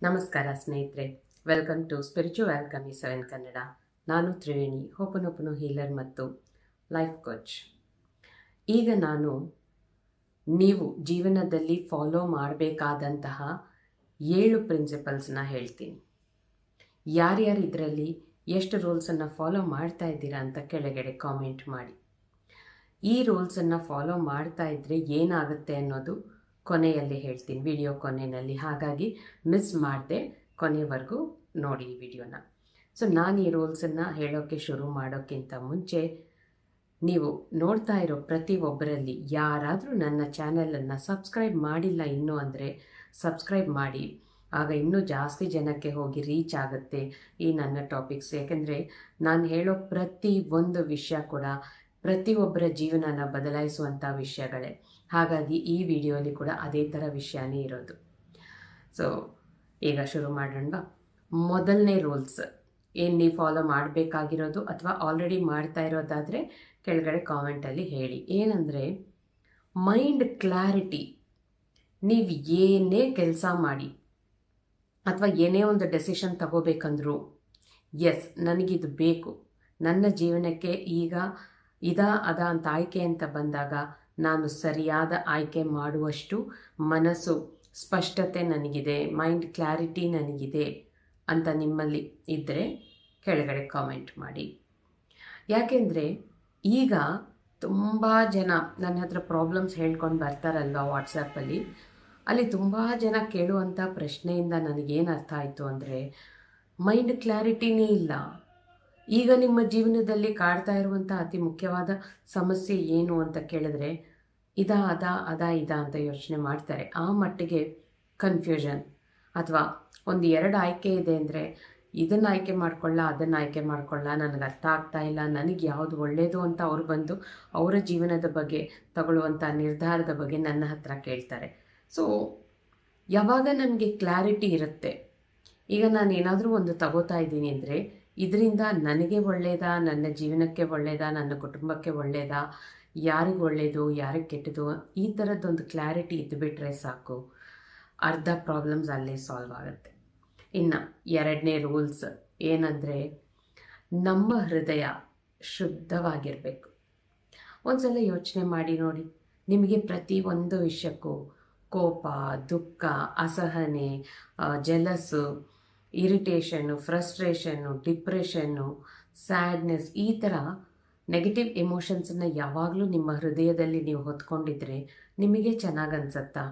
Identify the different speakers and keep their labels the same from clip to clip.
Speaker 1: ನಮಸ್ಕಾರ ಸ್ನೇಹಿತರೆ, welcome to spiritual ಆಲ್ಕಮಿ 7 Kannada. ನಾನು ತ್ರಿವೇಣಿ, ಹೋಪನೋಪನೋ ಹೀಲರ್ ಮತ್ತು ಲೈಫ್ ಕೋಚ್. ಈಗ ನೀವು ಜೀವನದಲ್ಲಿ ಫಾಲೋ ಮಾಡಬೇಕಾದಂತಹ 7 ಪ್ರಿನ್ಸಿಪಲ್ಸ್ನ ಹೇಳ್ತೀನಿ. ಯಾರ್ಯಾರು ಇದರಲ್ಲಿ ಎಷ್ಟು ರೂಲ್ಸನ್ನು ಫಾಲೋ ಮಾಡ್ತಾ ಇದ್ದೀರಾ ಅಂತ ಕೆಳಗಡೆ ಕಾಮೆಂಟ್ ಮಾಡಿ. ಈ ರೂಲ್ಸನ್ನು ಫಾಲೋ ಮಾಡ್ತಾ ಇದ್ದರೆ ಏನಾಗುತ್ತೆ ಅನ್ನೋದು ಕೊನೆಯಲ್ಲಿ ಹೇಳ್ತೀನಿ, ವಿಡಿಯೋ ಕೊನೆಯಲ್ಲಿ. ಹಾಗಾಗಿ ಮಿಸ್ ಮಾಡದೆ ಕೊನೆವರೆಗೂ ನೋಡಿ ಈ ವಿಡಿಯೋನ. ಸೊ ನಾನು ಈ ರೂಲ್ಸನ್ನು ಹೇಳೋಕ್ಕೆ ಶುರು ಮಾಡೋಕ್ಕಿಂತ ಮುಂಚೆ, ನೀವು ನೋಡ್ತಾ ಇರೋ ಪ್ರತಿಯೊಬ್ಬರಲ್ಲಿ ಯಾರಾದರೂ ನನ್ನ ಚಾನಲನ್ನು ಸಬ್ಸ್ಕ್ರೈಬ್ ಮಾಡಿಲ್ಲ ಇನ್ನೂ ಅಂದರೆ ಸಬ್ಸ್ಕ್ರೈಬ್ ಮಾಡಿ. ಆಗ ಇನ್ನೂ ಜಾಸ್ತಿ ಜನಕ್ಕೆ ಹೋಗಿ ರೀಚ್ ಆಗುತ್ತೆ ಈ ನನ್ನ ಟಾಪಿಕ್ಸ್. ಯಾಕೆಂದರೆ ನಾನು ಹೇಳೋ ಪ್ರತಿಯೊಂದು ವಿಷಯ ಕೂಡ ಪ್ರತಿಯೊಬ್ಬರ ಜೀವನನ ಬದಲಾಯಿಸುವಂಥ ವಿಷಯಗಳೇ. ಹಾಗಾಗಿ ಈ ವಿಡಿಯೋಲಿ ಕೂಡ ಅದೇ ಥರ ವಿಷಯನೇ ಇರೋದು. ಸೊ ಈಗ ಶುರು ಮಾಡೋಣ. ಮೊದಲನೇ ರೂಲ್ಸ್ ಏನು ನೀವು ಫಾಲೋ ಮಾಡಬೇಕಾಗಿರೋದು ಅಥವಾ ಆಲ್ರೆಡಿ ಮಾಡ್ತಾ ಇರೋದಾದರೆ ಕೆಳಗಡೆ ಕಾಮೆಂಟಲ್ಲಿ ಹೇಳಿ. ಏನಂದರೆ, ಮೈಂಡ್ ಕ್ಲಾರಿಟಿ. ನೀವು ಏನೇ ಕೆಲಸ ಮಾಡಿ ಅಥವಾ ಏನೇ ಒಂದು ಡೆಸಿಷನ್ ತಗೋಬೇಕಂದ್ರೂ, ಎಸ್ ನನಗಿದು ಬೇಕು, ನನ್ನ ಜೀವನಕ್ಕೆ ಈಗ ಅದ ಅಂತ ಆಯ್ಕೆ ಅಂತ ಬಂದಾಗ ನಾನು ಸರಿಯಾದ ಆಯ್ಕೆ ಮಾಡುವಷ್ಟು ಮನಸ್ಸು ಸ್ಪಷ್ಟತೆ ನನಗಿದೆ, ಮೈಂಡ್ ಕ್ಲಾರಿಟಿ ನನಗಿದೆ ಅಂತ ನಿಮ್ಮಲ್ಲಿ ಇದ್ದರೆ ಕೆಳಗಡೆ ಕಾಮೆಂಟ್ ಮಾಡಿ. ಯಾಕೆಂದರೆ ಈಗ ತುಂಬ ಜನ ನನ್ನ ಹತ್ರ ಪ್ರಾಬ್ಲಮ್ಸ್ ಹೇಳ್ಕೊಂಡು ಬರ್ತಾರಲ್ವ ವಾಟ್ಸಪ್ಪಲ್ಲಿ, ಅಲ್ಲಿ ತುಂಬ ಜನ ಕೇಳುವಂಥ ಪ್ರಶ್ನೆಯಿಂದ ನನಗೇನು ಅರ್ಥ ಆಯಿತು ಅಂದರೆ, ಮೈಂಡ್ ಕ್ಲಾರಿಟಿನೇ ಇಲ್ಲ. ಈಗ ನಿಮ್ಮ ಜೀವನದಲ್ಲಿ ಕಾಡ್ತಾ ಇರುವಂಥ ಅತಿ ಮುಖ್ಯವಾದ ಸಮಸ್ಯೆ ಏನು ಅಂತ ಕೇಳಿದ್ರೆ, ಇದ ಅಂತ ಯೋಚನೆ ಮಾಡ್ತಾರೆ. ಆ ಮಟ್ಟಿಗೆ ಕನ್ಫ್ಯೂಷನ್. ಅಥವಾ ಒಂದು 2 ಆಯ್ಕೆ ಇದೆ ಅಂದರೆ, ಇದನ್ನು ಆಯ್ಕೆ ಮಾಡ್ಕೊಳ್ಳ, ಅದನ್ನು ಆಯ್ಕೆ ಮಾಡ್ಕೊಳ್ಳ, ನನಗೆ ಅರ್ಥ ಆಗ್ತಾ ಇಲ್ಲ, ನನಗೆ ಯಾವುದು ಒಳ್ಳೆಯದು ಅಂತ ಅವ್ರು ಬಂದು ಅವರ ಜೀವನದ ಬಗ್ಗೆ ತಗೊಳ್ಳುವಂಥ ನಿರ್ಧಾರದ ಬಗ್ಗೆ ನನ್ನ ಹತ್ರ ಕೇಳ್ತಾರೆ. ಸೊ ಯಾವಾಗ ನನಗೆ ಕ್ಲಾರಿಟಿ ಇರುತ್ತೆ, ಈಗ ನಾನು ಏನಾದರೂ ಒಂದು ತಗೋತಾ ಇದ್ದೀನಿ ಅಂದರೆ ಇದರಿಂದ ನನಗೆ ಒಳ್ಳೆಯದಾ, ನನ್ನ ಜೀವನಕ್ಕೆ ಒಳ್ಳೆಯದಾ, ನನ್ನ ಕುಟುಂಬಕ್ಕೆ ಒಳ್ಳೆಯದಾ, ಯಾರಿಗೆ ಒಳ್ಳೆಯದು ಯಾರಿಗೆ ಕೆಟ್ಟದು, ಈ ಥರದ್ದೊಂದು ಕ್ಲಾರಿಟಿ ಇದ್ದುಬಿಟ್ರೆ ಸಾಕು, ಅರ್ಧ ಪ್ರಾಬ್ಲಮ್ಸ್ ಅಲ್ಲೇ ಸಾಲ್ವ್ ಆಗುತ್ತೆ. ಇನ್ನು 2ನೇ ರೂಲ್ಸ್ ಏನಂದರೆ, ನಮ್ಮ ಹೃದಯ ಶುದ್ಧವಾಗಿರಬೇಕು. ಒಂದ್ಸಲ ಯೋಚನೆ ಮಾಡಿ ನೋಡಿ, ನಿಮಗೆ ಪ್ರತಿಯೊಂದು ವಿಷಯಕ್ಕೂ ಕೋಪ, ದುಃಖ, ಅಸಹನೆ, ಜಲಸ್ಸು, ಇರಿಟೇಷನ್ನು, ಫ್ರಸ್ಟ್ರೇಷನ್ನು, ಡಿಪ್ರೆಷನ್ನು, ಸ್ಯಾಡ್ನೆಸ್, ಈ ಥರ ನೆಗೆಟಿವ್ ಎಮೋಷನ್ಸನ್ನು ಯಾವಾಗಲೂ ನಿಮ್ಮ ಹೃದಯದಲ್ಲಿ ನೀವು ಹೊತ್ಕೊಂಡಿದ್ರೆ ನಿಮಗೆ ಚೆನ್ನಾಗಿ ಅನ್ಸುತ್ತಾ?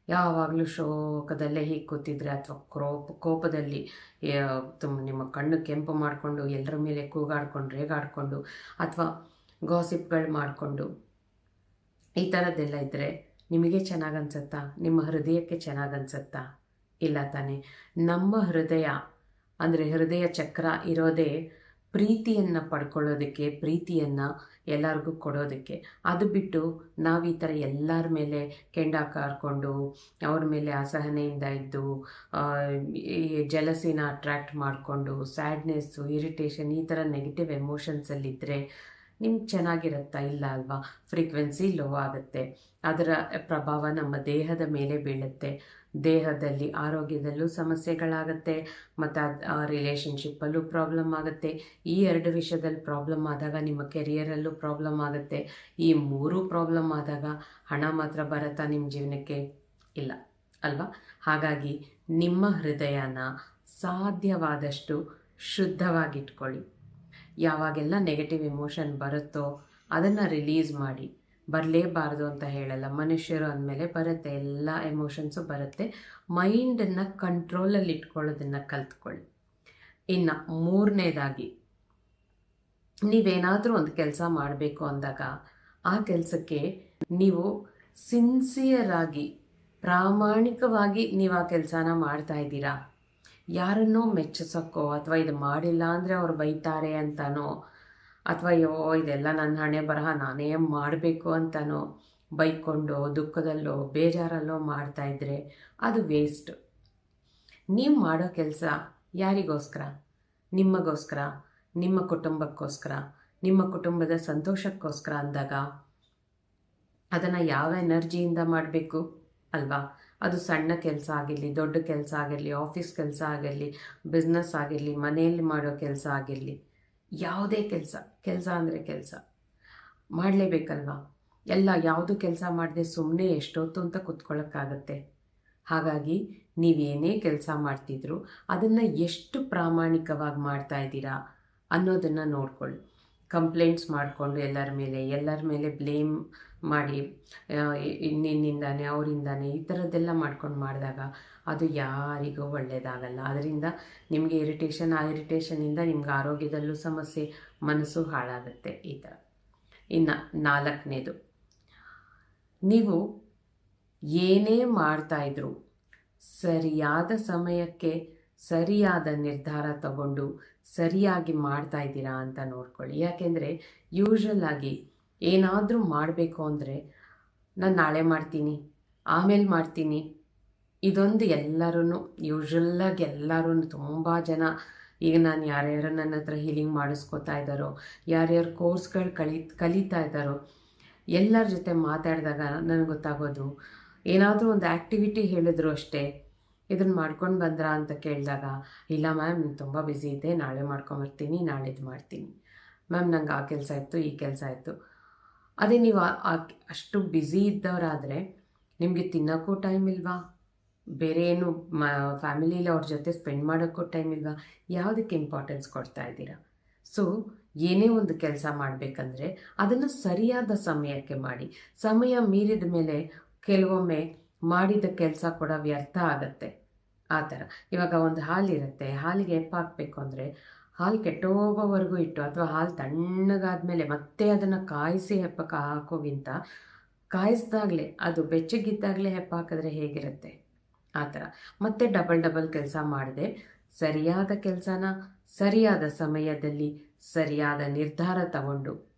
Speaker 1: ಯಾವಾಗಲೂ ಶೋಕದಲ್ಲೇ ಹೀಗೆ ಕೂತಿದ್ರೆ ಅಥವಾ ಕೋಪದಲ್ಲಿ ನಿಮ್ಮ ಕಣ್ಣು ಕೆಂಪು ಮಾಡಿಕೊಂಡು ಎಲ್ಲರ ಮೇಲೆ ಕೂಗಾಡ್ಕೊಂಡು ರೇಗಾಡಿಕೊಂಡು ಅಥವಾ ಗಾಸಿಪ್ಗಳು ಮಾಡಿಕೊಂಡು ಈ ಥರದ್ದೆಲ್ಲ ಇದ್ದರೆ ನಿಮಗೆ ಚೆನ್ನಾಗಿ ಅನ್ಸುತ್ತಾ? ನಿಮ್ಮ ಹೃದಯಕ್ಕೆ ಚೆನ್ನಾಗಿ ಅನ್ಸುತ್ತಾ? ಇಲ್ಲ ತಾನೆ. ನಮ್ಮ ಹೃದಯ ಅಂದರೆ ಹೃದಯ ಚಕ್ರ ಇರೋದೇ ಪ್ರೀತಿಯನ್ನು ಪಡ್ಕೊಳ್ಳೋದಕ್ಕೆ, ಪ್ರೀತಿಯನ್ನು ಎಲ್ಲರಿಗೂ ಕೊಡೋದಕ್ಕೆ. ಅದು ಬಿಟ್ಟು ನಾವು ಈ ಥರ ಎಲ್ಲರ ಮೇಲೆ ಕೆಂಡ ಕಾರ್ಕೊಂಡು ಅವ್ರ ಮೇಲೆ ಅಸಹನೆಯಿಂದ ಇದ್ದು ಜಲಸಿನ ಅಟ್ರ್ಯಾಕ್ಟ್ ಮಾಡಿಕೊಂಡು ಸ್ಯಾಡ್ನೆಸ್ಸು, ಇರಿಟೇಷನ್, ಈ ಥರ ನೆಗೆಟಿವ್ ಎಮೋಷನ್ಸಲ್ಲಿದ್ದರೆ ನಿಮ್ಗೆ ಚೆನ್ನಾಗಿರುತ್ತಾ? ಇಲ್ಲ ಅಲ್ವಾ. ಫ್ರೀಕ್ವೆನ್ಸಿ ಲೋ ಆಗುತ್ತೆ. ಅದರ ಪ್ರಭಾವ ನಮ್ಮ ದೇಹದ ಮೇಲೆ ಬೀಳುತ್ತೆ. ದೇಹದಲ್ಲಿ ಆರೋಗ್ಯದಲ್ಲೂ ಸಮಸ್ಯೆಗಳಾಗುತ್ತೆ ಮತ್ತು ರಿಲೇಷನ್ಶಿಪ್ಪಲ್ಲೂ ಪ್ರಾಬ್ಲಮ್ ಆಗುತ್ತೆ. ಈ 2 ವಿಷಯದಲ್ಲಿ ಪ್ರಾಬ್ಲಮ್ ಆದಾಗ ನಿಮ್ಮ ಕೆರಿಯರಲ್ಲೂ ಪ್ರಾಬ್ಲಮ್ ಆಗುತ್ತೆ. ಈ 3 ಪ್ರಾಬ್ಲಮ್ ಆದಾಗ ಹಣ ಮಾತ್ರ ಬರುತ್ತಾ ನಿಮ್ಮ ಜೀವನಕ್ಕೆ? ಇಲ್ಲ ಅಲ್ವಾ. ಹಾಗಾಗಿ ನಿಮ್ಮ ಹೃದಯನ ಸಾಧ್ಯವಾದಷ್ಟು ಶುದ್ಧವಾಗಿಟ್ಕೊಳ್ಳಿ. ಯಾವಾಗೆಲ್ಲ ನೆಗೆಟಿವ್ ಎಮೋಷನ್ ಬರುತ್ತೋ ಅದನ್ನು ರಿಲೀಸ್ ಮಾಡಿ. ಬರಲೇಬಾರ್ದು ಅಂತ ಹೇಳಲ್ಲ, ಮನುಷ್ಯರು ಅಂದಮೇಲೆ ಬರುತ್ತೆ, ಎಲ್ಲ ಎಮೋಷನ್ಸು ಬರುತ್ತೆ. ಮೈಂಡನ್ನು ಕಂಟ್ರೋಲಲ್ಲಿ ಇಟ್ಕೊಳ್ಳೋದನ್ನು ಕಲ್ತ್ಕೊಳ್ಳಿ. ಇನ್ನು 3ನೇದಾಗಿ, ನೀವೇನಾದರೂ ಒಂದು ಕೆಲಸ ಮಾಡಬೇಕು ಅಂದಾಗ ಆ ಕೆಲಸಕ್ಕೆ ನೀವು ಸಿನ್ಸಿಯರ್ ಆಗಿ ಪ್ರಾಮಾಣಿಕವಾಗಿ ನೀವು ಆ ಕೆಲಸನ ಮಾಡ್ತಾ ಇದ್ದೀರಾ. ಯಾರನ್ನೋ ಮೆಚ್ಚಿಸೋಕ್ಕೋ ಅಥವಾ ಇದು ಮಾಡಿಲ್ಲ ಅಂದರೆ ಅವ್ರು ಬೈತಾರೆ ಅಂತನೋ ಅಥವಾ ಇದೆಲ್ಲ ನನ್ನ ಹಣೆ ಬರಹ ನಾನೇ ಮಾಡಬೇಕು ಅಂತನೋ ಬೈಕೊಂಡು ದುಃಖದಲ್ಲೋ ಬೇಜಾರಲ್ಲೋ ಮಾಡ್ತಾಯಿದ್ರೆ ಅದು ವೇಸ್ಟ್. ನೀವು ಮಾಡೋ ಕೆಲಸ ಯಾರಿಗೋಸ್ಕರ? ನಿಮಗೋಸ್ಕರ, ನಿಮ್ಮ ಕುಟುಂಬಕ್ಕೋಸ್ಕರ, ನಿಮ್ಮ ಕುಟುಂಬದ ಸಂತೋಷಕ್ಕೋಸ್ಕರ ಅಂದಾಗ ಅದನ್ನು ಯಾವ ಎನರ್ಜಿಯಿಂದ ಮಾಡಬೇಕು ಅಲ್ವಾ? ಅದು ಸಣ್ಣ ಕೆಲಸ ಆಗಿರಲಿ, ದೊಡ್ಡ ಕೆಲಸ ಆಗಿರಲಿ, ಆಫೀಸ್ ಕೆಲಸ ಆಗಿರಲಿ, ಬಿಸ್ನೆಸ್ ಆಗಿರಲಿ, ಮನೆಯಲ್ಲಿ ಮಾಡೋ ಕೆಲಸ ಆಗಿರಲಿ, ಯಾವುದೇ ಕೆಲಸ ಅಂದರೆ ಕೆಲಸ ಮಾಡಲೇಬೇಕಲ್ವಾ. ಯಾವುದು ಕೆಲಸ ಮಾಡದೆ ಸುಮ್ಮನೆ ಎಷ್ಟೊತ್ತು ಅಂತ ಕೂತ್ಕೊಳ್ಳೋಕ್ಕಾಗತ್ತೆ. ಹಾಗಾಗಿ ನೀವೇನೇ ಕೆಲಸ ಮಾಡ್ತಿದ್ರು ಅದನ್ನು ಎಷ್ಟು ಪ್ರಾಮಾಣಿಕವಾಗಿ ಮಾಡ್ತಾ ಇದ್ದೀರಾ ಅನ್ನೋದನ್ನು ನೋಡ್ಕೊಳ್ಳಿ. ಕಂಪ್ಲೇಂಟ್ಸ್ ಮಾಡಿಕೊಂಡು ಎಲ್ಲರ ಮೇಲೆ ಬ್ಲೇಮ್ ಮಾಡಿ ನಿನ್ನಿಂದಾನೆ ಅವರಿಂದಾನೆ ಈ ಥರದ್ದೆಲ್ಲ ಮಾಡ್ಕೊಂಡು ಮಾಡಿದಾಗ ಅದು ಯಾರಿಗೂ ಒಳ್ಳೆಯದಾಗಲ್ಲ. ಅದರಿಂದ ನಿಮಗೆ ಆ ಇರಿಟೇಷನಿಂದ ನಿಮ್ಗೆ ಆರೋಗ್ಯದಲ್ಲೂ ಸಮಸ್ಯೆ, ಮನಸ್ಸು ಹಾಳಾಗುತ್ತೆ ಈ ಥರ. ಇನ್ನು 4ನೇದು, ನೀವು ಏನೇ ಮಾಡ್ತಾಯಿದ್ರು ಸರಿಯಾದ ಸಮಯಕ್ಕೆ ಸರಿಯಾದ ನಿರ್ಧಾರ ತಗೊಂಡು ಸರಿಯಾಗಿ ಮಾಡ್ತಾ ಇದ್ದೀರಾ ಅಂತ ನೋಡ್ಕೊಳ್ಳಿ. ಯಾಕೆಂದರೆ ಯೂಶ್ವಲ್ ಆಗಿ ಏನಾದರೂ ಮಾಡಬೇಕು ಅಂದರೆ ನಾನು ನಾಳೆ ಮಾಡ್ತೀನಿ, ಆಮೇಲೆ ಮಾಡ್ತೀನಿ, ಇದೊಂದು ಯೂಶ್ವಲ್ಲಾಗಿ ಎಲ್ಲರೂ ತುಂಬ ಜನ, ಈಗ ನಾನು ಯಾರ್ಯಾರು ನನ್ನ ಹತ್ರ ಹೀಲಿಂಗ್ ಮಾಡಿಸ್ಕೋತಾ ಇದ್ದಾರೋ, ಯಾರ್ಯಾರು ಕೋರ್ಸ್ಗಳು ಕಲಿತಾ ಇದ್ದಾರೋ ಎಲ್ಲರ ಜೊತೆ ಮಾತಾಡಿದಾಗ ನನಗೆ ಗೊತ್ತಾಗೋದು, ಏನಾದರೂ ಒಂದು ಆ್ಯಕ್ಟಿವಿಟಿ ಹೇಳಿದ್ರು ಅಷ್ಟೇ, ಇದನ್ನು ಮಾಡ್ಕೊಂಡು ಬಂದ್ರಾ ಅಂತ ಕೇಳಿದಾಗ, ಇಲ್ಲ ಮ್ಯಾಮ್ ತುಂಬ ಬ್ಯುಸಿ ಇದ್ದೆ, ನಾಳೆ ಮಾಡ್ಕೊಂಬರ್ತೀನಿ, ನಾಳೆದು ಮಾಡ್ತೀನಿ ಮ್ಯಾಮ್, ನಂಗೆ ಆ ಕೆಲಸ ಇತ್ತು, ಈ ಕೆಲಸ ಇತ್ತು. ಅದೇ ನೀವು ಅಷ್ಟು ಬ್ಯುಸಿ ಇದ್ದವರಾದರೆ ನಿಮಗೆ ತಿನ್ನೋಕ್ಕೂ ಟೈಮ್ ಇಲ್ವಾ, ಬೇರೆ ಏನು ಫ್ಯಾಮಿಲಿಯಲ್ಲಿ ಅವ್ರ ಜೊತೆ ಸ್ಪೆಂಡ್ ಮಾಡೋಕ್ಕೂ ಟೈಮ್ ಇಲ್ವಾ, ಯಾವುದಕ್ಕೆ ಇಂಪಾರ್ಟೆನ್ಸ್ ಕೊಡ್ತಾ ಇದ್ದೀರಾ? ಸೊ ಏನೇ ಒಂದು ಕೆಲಸ ಮಾಡಬೇಕಂದ್ರೆ ಅದನ್ನು ಸರಿಯಾದ ಸಮಯಕ್ಕೆ ಮಾಡಿ. ಸಮಯ ಮೀರಿದ ಮೇಲೆ ಕೆಲವೊಮ್ಮೆ ಮಾಡಿದ ಕೆಲಸ ಕೂಡ ವ್ಯರ್ಥ ಆಗತ್ತೆ. ಆ ಥರ ಇವಾಗ ಒಂದು ಹಾಲಿರುತ್ತೆ, ಹಾಲಿಗೆ ಹಾಕಬೇಕು ಅಂದರೆ ಹಾಲು ಕೆಟ್ಟೋಗೋವರೆಗೂ ಇಟ್ಟು, ಅಥವಾ ಹಾಲು ತಣ್ಣಗಾದ್ಮೇಲೆ ಮತ್ತೆ ಅದನ್ನು ಕಾಯಿಸಿ ಹಾಕೋಗಿಂತ ಕಾಯಿಸ್ದಾಗಲೇ, ಅದು ಬೆಚ್ಚಗಿದ್ದಾಗಲೇ ಹಾಕಿದ್ರೆ ಹೇಗಿರುತ್ತೆ ಆ ಥರ. ಮತ್ತೆ ಡಬಲ್ ಕೆಲಸ ಮಾಡದೆ ಸರಿಯಾದ ಕೆಲಸನ ಸರಿಯಾದ ಸಮಯದಲ್ಲಿ ಸರಿಯಾದ ನಿರ್ಧಾರ ತಗೊಂಡು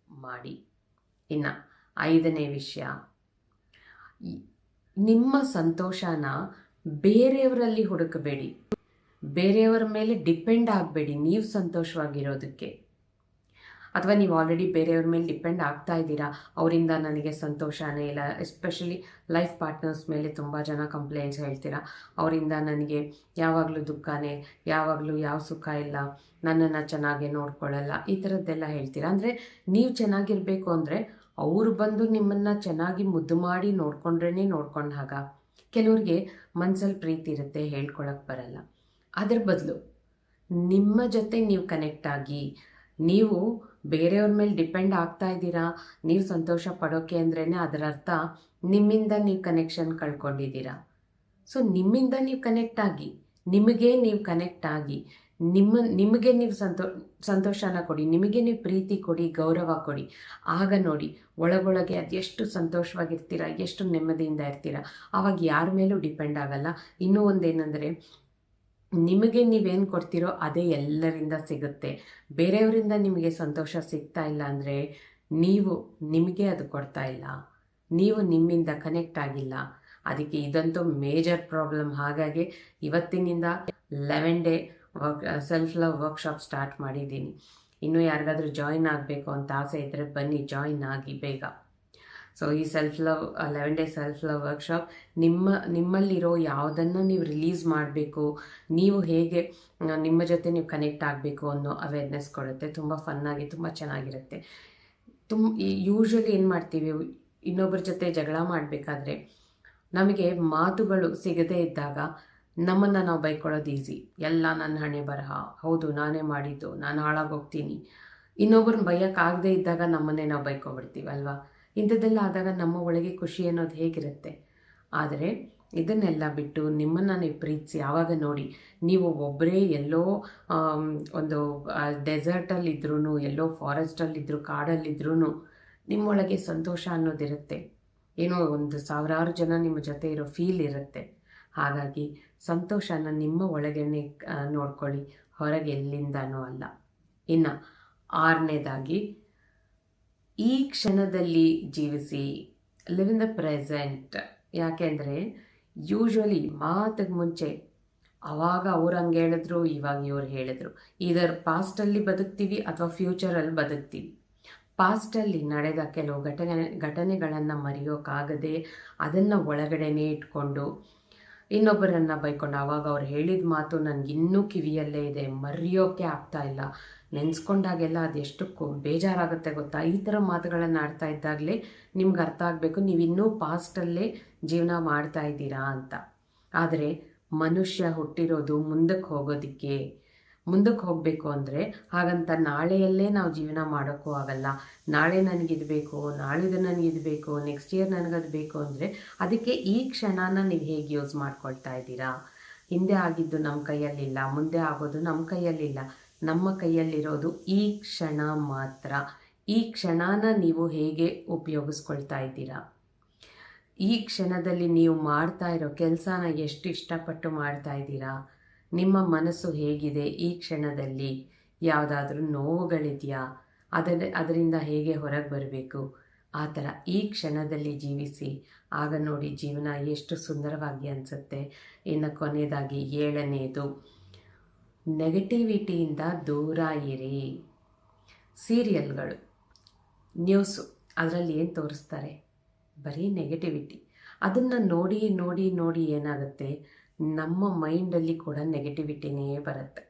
Speaker 1: ಮಾಡಿ. ಇನ್ನು 5ನೇ ವಿಷಯ, ನಿಮ್ಮ ಸಂತೋಷನ ಬೇರೆಯವರಲ್ಲಿ ಹುಡುಕಬೇಡಿ, ಬೇರೆಯವರ ಮೇಲೆ ಡಿಪೆಂಡ್ ಆಗಬೇಡಿ ನೀವು ಸಂತೋಷವಾಗಿರೋದಕ್ಕೆ. ಅಥವಾ ನೀವು ಆಲ್ರೆಡಿ ಬೇರೆಯವ್ರ ಮೇಲೆ ಡಿಪೆಂಡ್ ಆಗ್ತಾ ಇದ್ದೀರಾ, ಅವರಿಂದ ನನಗೆ ಸಂತೋಷನೇ ಇಲ್ಲ. ಎಸ್ಪೆಷಲಿ ಲೈಫ್ ಪಾರ್ಟ್ನರ್ಸ್ ಮೇಲೆ ತುಂಬ ಜನ ಕಂಪ್ಲೇಂಟ್ಸ್ ಹೇಳ್ತೀರಾ, ಅವರಿಂದ ನನಗೆ ಯಾವಾಗಲೂ ದುಃಖನೇ, ಯಾವಾಗಲೂ ಯಾವ ಸುಖ ಇಲ್ಲ, ನನ್ನನ್ನು ಚೆನ್ನಾಗಿ ನೋಡ್ಕೊಳ್ಳಲ್ಲ, ಈ ಥರದ್ದೆಲ್ಲ ಹೇಳ್ತೀರಾ. ಅಂದರೆ ನೀವು ಚೆನ್ನಾಗಿರಬೇಕು ಅಂದರೆ ಅವರು ಬಂದು ನಿಮ್ಮನ್ನು ಚೆನ್ನಾಗಿ ಮುದ್ದು ಮಾಡಿ ನೋಡ್ಕೊಂಡ ಹಾಗ. ಕೆಲವ್ರಿಗೆ ಮನಸ್ಸಲ್ಲಿ ಪ್ರೀತಿ ಇರುತ್ತೆ, ಹೇಳ್ಕೊಳಕ್ಕೆ ಬರಲ್ಲ. ಅದ್ರ ಬದಲು ನಿಮ್ಮ ಜೊತೆ ನೀವು ಕನೆಕ್ಟ್ ಆಗಿ, ನೀವು ಬೇರೆಯವ್ರ ಮೇಲೆ ಡಿಪೆಂಡ್ ಆಗ್ತಾ ಇದ್ದೀರಾ ನೀವು ಸಂತೋಷ ಪಡೋಕೆ ಅಂದ್ರೇ ಅದರ ಅರ್ಥ ನಿಮ್ಮಿಂದ ನೀವು ಕನೆಕ್ಷನ್ ಕಳ್ಕೊಂಡಿದ್ದೀರಾ. ಸೊ ನಿಮ್ಮಿಂದ ನೀವು ಕನೆಕ್ಟ್ ಆಗಿ, ನಿಮಗೆ ನೀವು ಕನೆಕ್ಟ್ ಆಗಿ, ನಿಮಗೆ ನೀವು ಸಂತೋಷನ ಕೊಡಿ, ನಿಮಗೆ ನೀವು ಪ್ರೀತಿ ಕೊಡಿ, ಗೌರವ ಕೊಡಿ. ಆಗ ನೋಡಿ ಒಳಗೊಳಗೆ ಅದೆಷ್ಟು ಸಂತೋಷವಾಗಿರ್ತೀರ, ಎಷ್ಟು ನೆಮ್ಮದಿಯಿಂದ ಇರ್ತೀರ. ಆವಾಗ ಯಾರ ಮೇಲೂ ಡಿಪೆಂಡ್ ಆಗಲ್ಲ. ಇನ್ನೂ ಒಂದೇನೆಂದರೆ, ನಿಮಗೆ ನೀವೇನು ಕೊಡ್ತೀರೋ ಅದೇ ಎಲ್ಲರಿಂದ ಸಿಗುತ್ತೆ. ಬೇರೆಯವರಿಂದ ನಿಮಗೆ ಸಂತೋಷ ಸಿಗ್ತಾ ಇಲ್ಲ ಅಂದರೆ ನಿಮಗೆ ಅದು ಕೊಡ್ತಾ ಇಲ್ಲ, ನೀವು ನಿಮ್ಮಿಂದ ಕನೆಕ್ಟ್ ಆಗಿಲ್ಲ. ಅದಕ್ಕೆ ಇದಂತೂ ಮೇಜರ್ ಪ್ರಾಬ್ಲಮ್. ಹಾಗಾಗಿ ಇವತ್ತಿನಿಂದ 11 day self love workshop start ಮಾಡಿದ್ದೀನಿ. ಇನ್ನೂ ಯಾರಿಗಾದರೂ ಜಾಯಿನ್ ಆಗಬೇಕು ಅಂತ ಆಸೆ ಇದ್ದರೆ ಬನ್ನಿ, ಜಾಯಿನ್ ಆಗಿ ಬೇಗ. ಸೊ ಈ 11 ಡೇ ಸೆಲ್ಫ್ ಲವ್ ವರ್ಕ್ಶಾಪ್ ನಿಮ್ಮಲ್ಲಿರೋ ಯಾವುದನ್ನು ನೀವು ರಿಲೀಸ್ ಮಾಡಬೇಕು, ನೀವು ಹೇಗೆ ನಿಮ್ಮ ಜೊತೆ ನೀವು ಕನೆಕ್ಟ್ ಆಗಬೇಕು ಅನ್ನೋ ಅವೇರ್ನೆಸ್ ಕೊಡುತ್ತೆ. ತುಂಬ ಫನ್ನಾಗಿ, ತುಂಬ ಚೆನ್ನಾಗಿರುತ್ತೆ. ಯೂಶ್ವಲಿ ಏನು ಮಾಡ್ತೀವಿ, ಇನ್ನೊಬ್ಬರ ಜೊತೆ ಜಗಳ ಮಾಡಬೇಕಾದ್ರೆ ನಮಗೆ ಮಾತುಗಳು ಸಿಗದೇ ಇದ್ದಾಗ ನಮ್ಮನ್ನು ನಾವು ಬೈಕೊಳ್ಳೋದು ಈಸಿ. ಎಲ್ಲ ನನ್ನ ಹಣೆ ಬರಹ, ಹೌದು ನಾನೇ ಮಾಡಿದ್ದು, ನಾನು ಹಾಳಾಗೋಗ್ತೀನಿ. ಇನ್ನೊಬ್ಬರನ್ನ ಬೈಯೋಕ್ಕಾಗದೇ ಇದ್ದಾಗ ನಮ್ಮನ್ನೇ ನಾವು ಬೈಕೊಬಿಡ್ತೀವಿ ಅಲ್ವಾ. ಇಂಥದ್ದೆಲ್ಲ ಆದಾಗ ನಮ್ಮ ಒಳಗೆ ಖುಷಿ ಅನ್ನೋದು ಹೇಗಿರುತ್ತೆ. ಆದರೆ ಇದನ್ನೆಲ್ಲ ಬಿಟ್ಟು ನಿಮ್ಮನ್ನು ನೀವು ಪ್ರೀತಿಸಿ. ಆವಾಗ ನೋಡಿ, ನೀವು ಒಬ್ಬರೇ ಎಲ್ಲೋ ಒಂದು ಡೆಸರ್ಟಲ್ಲಿದ್ರೂ, ಎಲ್ಲೋ ಫಾರೆಸ್ಟಲ್ಲಿದ್ದರೂ, ಕಾಡಲ್ಲಿದ್ರೂ ನಿಮ್ಮೊಳಗೆ ಸಂತೋಷ ಅನ್ನೋದಿರುತ್ತೆ. ಏನೋ ಒಂದು 1000 ಜನ ನಿಮ್ಮ ಜೊತೆ ಇರೋ ಫೀಲ್ ಇರುತ್ತೆ. ಹಾಗಾಗಿ ಸಂತೋಷನ ನಿಮ್ಮ ಒಳಗೇನೆ ನೋಡ್ಕೊಳ್ಳಿ, ಹೊರಗೆ ಎಲ್ಲಿಂದನೂ ಅಲ್ಲ. ಇನ್ನು 6ನೇದಾಗಿ, ಈ ಕ್ಷಣದಲ್ಲಿ ಜೀವಿಸಿ, ಲಿವ್ ಇನ್ ದ ಪ್ರೆಸೆಂಟ್. ಯಾಕೆಂದರೆ ಯೂಶ್ವಲಿ ಮಾತಿಗೆ ಮುಂಚೆ ಆವಾಗ ಅವ್ರು ಹಂಗೆ ಹೇಳಿದ್ರು, ಇವಾಗ ಇವ್ರು ಹೇಳಿದ್ರು, ಇದರ ಪಾಸ್ಟಲ್ಲಿ ಬದುಕ್ತೀವಿ ಅಥವಾ ಫ್ಯೂಚರಲ್ಲಿ ಬದುಕ್ತೀವಿ. ಪಾಸ್ಟಲ್ಲಿ ನಡೆದ ಕೆಲವು ಘಟನೆಗಳನ್ನು ಮರೆಯೋಕ್ಕಾಗದೆ ಅದನ್ನು ಒಳಗಡೆನೇ ಇಟ್ಕೊಂಡು ಇನ್ನೊಬ್ಬರನ್ನು ಬೈಕೊಂಡು ಆವಾಗ ಅವ್ರು ಹೇಳಿದ ಮಾತು ನನಗಿನ್ನೂ ಕಿವಿಯಲ್ಲೇ ಇದೆ, ಮರೆಯೋಕ್ಕೆ ಆಗ್ತಾ ಇಲ್ಲ. ನೆನೆಸ್ಕೊಂಡಾಗೆಲ್ಲ ಅದೆಷ್ಟು ಬೇಜಾರಾಗುತ್ತೆ ಗೊತ್ತಾ. ಈ ಥರ ಮಾತುಗಳನ್ನು ಆಡ್ತಾ ಇದ್ದಾಗಲೇ ನಿಮ್ಗೆ ಅರ್ಥ ಆಗಬೇಕು ನೀವಿನ್ನೂ ಪಾಸ್ಟಲ್ಲೇ ಜೀವನ ಮಾಡ್ತಾ ಇದ್ದೀರಾ ಅಂತ. ಆದರೆ ಮನುಷ್ಯ ಹುಟ್ಟಿರೋದು ಮುಂದಕ್ಕೆ ಹೋಗೋದಕ್ಕೆ. ಮುಂದಕ್ಕೆ ಹೋಗಬೇಕು ಅಂದರೆ ಹಾಗಂತ ನಾಳೆಯಲ್ಲೇ ನಾವು ಜೀವನ ಮಾಡೋಕ್ಕೂ ಆಗಲ್ಲ. ನಾಳೆ ನನಗಿದು ಬೇಕು, ನಾಳಿದ್ದು ನನಗಿದು ಬೇಕು, ನೆಕ್ಸ್ಟ್ ಇಯರ್ ನನಗದು ಬೇಕು ಅಂದರೆ ಅದಕ್ಕೆ ಈ ಕ್ಷಣನ ನೀವು ಹೇಗೆ ಯೂಸ್ ಮಾಡ್ಕೊಳ್ತಾ ಇದ್ದೀರಾ. ಹಿಂದೆ ಆಗಿದ್ದು ನಮ್ಮ ಕೈಯಲ್ಲಿಲ್ಲ, ಮುಂದೆ ಆಗೋದು ನಮ್ಮ ಕೈಯಲ್ಲಿಲ್ಲ. ನಮ್ಮ ಕೈಯಲ್ಲಿರೋದು ಈ ಕ್ಷಣ ಮಾತ್ರ. ಈ ಕ್ಷಣನ ನೀವು ಹೇಗೆ ಉಪಯೋಗಿಸ್ಕೊಳ್ತಾ ಇದ್ದೀರಾ. ಈ ಕ್ಷಣದಲ್ಲಿ ನೀವು ಮಾಡ್ತಾ ಇರೋ ಕೆಲಸನ ಎಷ್ಟು ಇಷ್ಟಪಟ್ಟು ಮಾಡ್ತಾ ಇದ್ದೀರಾ. ನಿಮ್ಮ ಮನಸ್ಸು ಹೇಗಿದೆ ಈ ಕ್ಷಣದಲ್ಲಿ. ಯಾವುದಾದ್ರೂ ನೋವುಗಳಿದೆಯಾ, ಅದರಿಂದ ಹೇಗೆ ಹೊರಗೆ ಬರಬೇಕು, ಆ ಥರ ಈ ಕ್ಷಣದಲ್ಲಿ ಜೀವಿಸಿ. ಆಗ ನೋಡಿ ಜೀವನ ಎಷ್ಟು ಸುಂದರವಾಗಿ ಅನಿಸುತ್ತೆ. ಇನ್ನು ಕೊನೆಯದಾಗಿ 7ನೇದು, ನೆಗೆಟಿವಿಟಿಯಿಂದ ದೂರ ಇರಿ. ಸೀರಿಯಲ್ಗಳು, ನ್ಯೂಸು, ಅದರಲ್ಲಿ ಏನು ತೋರಿಸ್ತಾರೆ, ಬರೀ ನೆಗೆಟಿವಿಟಿ. ಅದನ್ನು ನೋಡಿ ನೋಡಿ ನೋಡಿ ಏನಾಗುತ್ತೆ, ನಮ್ಮ ಮೈಂಡಲ್ಲಿ ಕೂಡ ನೆಗೆಟಿವಿಟಿನೇ ಬರುತ್ತೆ.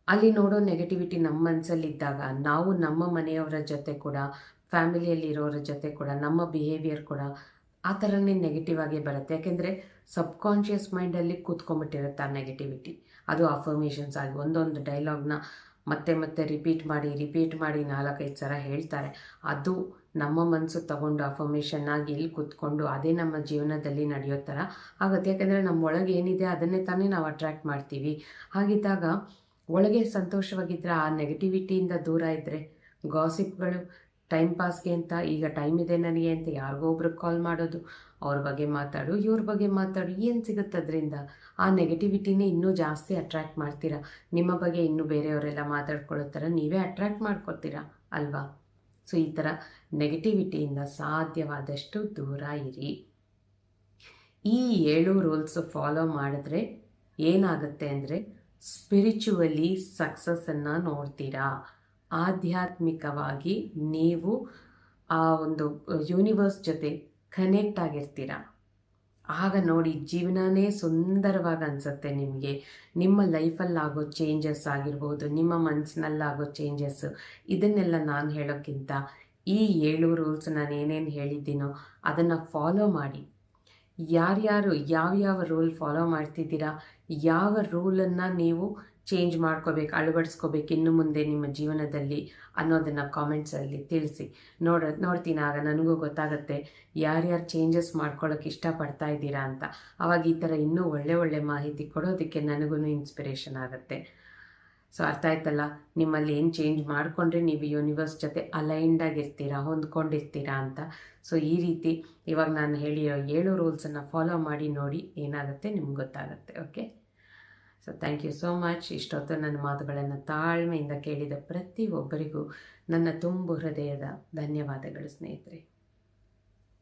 Speaker 1: ಅಲ್ಲಿ ನೋಡೋ ನೆಗೆಟಿವಿಟಿ ನಮ್ಮ ಮನಸ್ಸಲ್ಲಿದ್ದಾಗ ನಾವು ನಮ್ಮ ಮನೆಯವರ ಜೊತೆ ಕೂಡ, ಫ್ಯಾಮಿಲಿಯಲ್ಲಿರೋರ ಜೊತೆ ಕೂಡ ನಮ್ಮ ಬಿಹೇವಿಯರ್ ಕೂಡ ಆ ಥರನೇ ನೆಗೆಟಿವ್ ಆಗೇ ಬರುತ್ತೆ. ಯಾಕೆಂದರೆ ಸಬ್ಕಾನ್ಷಿಯಸ್ ಮೈಂಡಲ್ಲಿ ಕೂತ್ಕೊಂಡ್ಬಿಟ್ಟಿರುತ್ತೆ ಆ ನೆಗೆಟಿವಿಟಿ. ಅದು ಅಫರ್ಮೇಷನ್ಸ್ ಆಗಿ ಒಂದೊಂದು ಡೈಲಾಗ್ನ ಮತ್ತೆ ಮತ್ತೆ ರಿಪೀಟ್ ಮಾಡಿ 4-5 ಸಲ ಹೇಳ್ತಾರೆ. ಅದು ನಮ್ಮ ಮನಸ್ಸು ತಗೊಂಡು ಅಫರ್ಮೇಷನ್ ಆಗಿ ಇಲ್ಲಿ ಕೂತ್ಕೊಂಡು ಅದೇ ನಮ್ಮ ಜೀವನದಲ್ಲಿ ನಡೆಯೋ ಥರ ಆಗುತ್ತೆ. ಯಾಕೆಂದರೆ ನಮ್ಮ ಒಳಗೆ ಏನಿದೆ ಅದನ್ನೇ ತಾನೇ ನಾವು ಅಟ್ರ್ಯಾಕ್ಟ್ ಮಾಡ್ತೀವಿ. ಹಾಗಿದ್ದಾಗ ಒಳಗೆ ಸಂತೋಷವಾಗಿದ್ದರೆ ಆ ನೆಗೆಟಿವಿಟಿಯಿಂದ ದೂರ ಇದ್ದರೆ, ಗಾಸಿಪ್ಗಳು ಟೈಮ್ ಪಾಸ್ಗೆ ಅಂತ, ಈಗ ಟೈಮ್ ಇದೆ ನನಗೆ ಅಂತ ಯಾರಿಗೋ ಒಬ್ರಿಗೆ ಕಾಲ್ ಮಾಡೋದು, ಅವ್ರ ಬಗ್ಗೆ ಮಾತಾಡು, ಇವ್ರ ಬಗ್ಗೆ ಮಾತಾಡು, ಏನು ಸಿಗುತ್ತೆ ಅದರಿಂದ. ಆ ನೆಗೆಟಿವಿಟಿನೇ ಇನ್ನೂ ಜಾಸ್ತಿ ಅಟ್ರ್ಯಾಕ್ಟ್ ಮಾಡ್ತೀರಾ. ನಿಮ್ಮ ಬಗ್ಗೆ ಇನ್ನೂ ಬೇರೆಯವರೆಲ್ಲ ಮಾತಾಡ್ಕೊಳ್ಳೋ ಥರ ನೀವೇ ಅಟ್ರ್ಯಾಕ್ಟ್ ಮಾಡ್ಕೊತೀರಾ ಅಲ್ವಾ. ಸೊ ಈ ಥರ ನೆಗೆಟಿವಿಟಿಯಿಂದ ಸಾಧ್ಯವಾದಷ್ಟು ದೂರ ಇರಿ. ಈ 7 ರೂಲ್ಸು ಫಾಲೋ ಮಾಡಿದ್ರೆ ಏನಾಗುತ್ತೆ ಅಂದರೆ ಸ್ಪಿರಿಚುವಲಿ ಸಕ್ಸಸ್ಸನ್ನು ನೋಡ್ತೀರಾ. ಆಧ್ಯಾತ್ಮಿಕವಾಗಿ ನೀವು ಆ ಒಂದು ಯೂನಿವರ್ಸ್ ಜೊತೆ ಕನೆಕ್ಟ್ ಆಗಿರ್ತೀರ. ಆಗ ನೋಡಿ ಜೀವನನೇ ಸುಂದರವಾಗಿ ಅನಿಸುತ್ತೆ ನಿಮಗೆ. ನಿಮ್ಮ ಲೈಫಲ್ಲಾಗೋ ಚೇಂಜಸ್ ಆಗಿರ್ಬೋದು, ನಿಮ್ಮ ಮನಸ್ಸಿನಲ್ಲಾಗೋ ಚೇಂಜಸ್ಸು, ಇದನ್ನೆಲ್ಲ ನಾನು ಹೇಳೋಕ್ಕಿಂತ ಈ 7 ರೂಲ್ಸ್ ನಾನು ಏನೇನು ಹೇಳಿದ್ದೀನೋ ಅದನ್ನು ಫಾಲೋ ಮಾಡಿ. ಯಾರ್ಯಾರು ಯಾವ್ಯಾವ ರೂಲ್ ಫಾಲೋ ಮಾಡ್ತಿದ್ದೀರಾ, ಯಾವ ರೂಲನ್ನು ನೀವು ಚೇಂಜ್ ಮಾಡ್ಕೋಬೇಕು, ಅಳವಡಿಸ್ಕೋಬೇಕು ಇನ್ನು ಮುಂದೆ ನಿಮ್ಮ ಜೀವನದಲ್ಲಿ ಅನ್ನೋದನ್ನು ಕಾಮೆಂಟ್ಸಲ್ಲಿ ತಿಳಿಸಿ. ನೋಡ್ತೀನಿ. ಆಗ ನನಗೂ ಗೊತ್ತಾಗುತ್ತೆ ಯಾರ್ಯಾರು ಚೇಂಜಸ್ ಮಾಡ್ಕೊಳ್ಳೋಕೆ ಇಷ್ಟಪಡ್ತಾ ಇದ್ದೀರಾ ಅಂತ. ಆವಾಗ ಈ ಥರ ಇನ್ನೂ ಒಳ್ಳೆ ಮಾಹಿತಿ ಕೊಡೋದಕ್ಕೆ ನನಗೂ ಇನ್ಸ್ಪಿರೇಷನ್ ಆಗುತ್ತೆ. ಸೊ ಅರ್ಥ ಆಯ್ತಲ್ಲ, ನಿಮ್ಮಲ್ಲಿ ಏನು ಚೇಂಜ್ ಮಾಡಿಕೊಂಡ್ರೆ ನೀವು ಯೂನಿವರ್ಸ್ ಜೊತೆ ಅಲೈನ್ಡ್ ಆಗಿರ್ತೀರಾ, ಹೊಂದ್ಕೊಂಡಿರ್ತೀರಾ ಅಂತ. ಸೊ ಈ ರೀತಿ ಇವಾಗ ನಾನು ಹೇಳಿರೋ 7 ರೂಲ್ಸನ್ನು ಫಾಲೋ ಮಾಡಿ ನೋಡಿ, ಏನಾಗುತ್ತೆ ನಿಮ್ಗೆ ಗೊತ್ತಾಗುತ್ತೆ. Okay, so thank you so much. ಇಷ್ಟೊತ್ತು ನನ್ನ ಮಾತುಗಳನ್ನು ತಾಳ್ಮೆಯಿಂದ ಕೇಳಿದ ಪ್ರತಿಯೊಬ್ಬರಿಗೂ ನನ್ನ ತುಂಬು ಹೃದಯದ ಧನ್ಯವಾದಗಳು ಸ್ನೇಹಿತರೆ.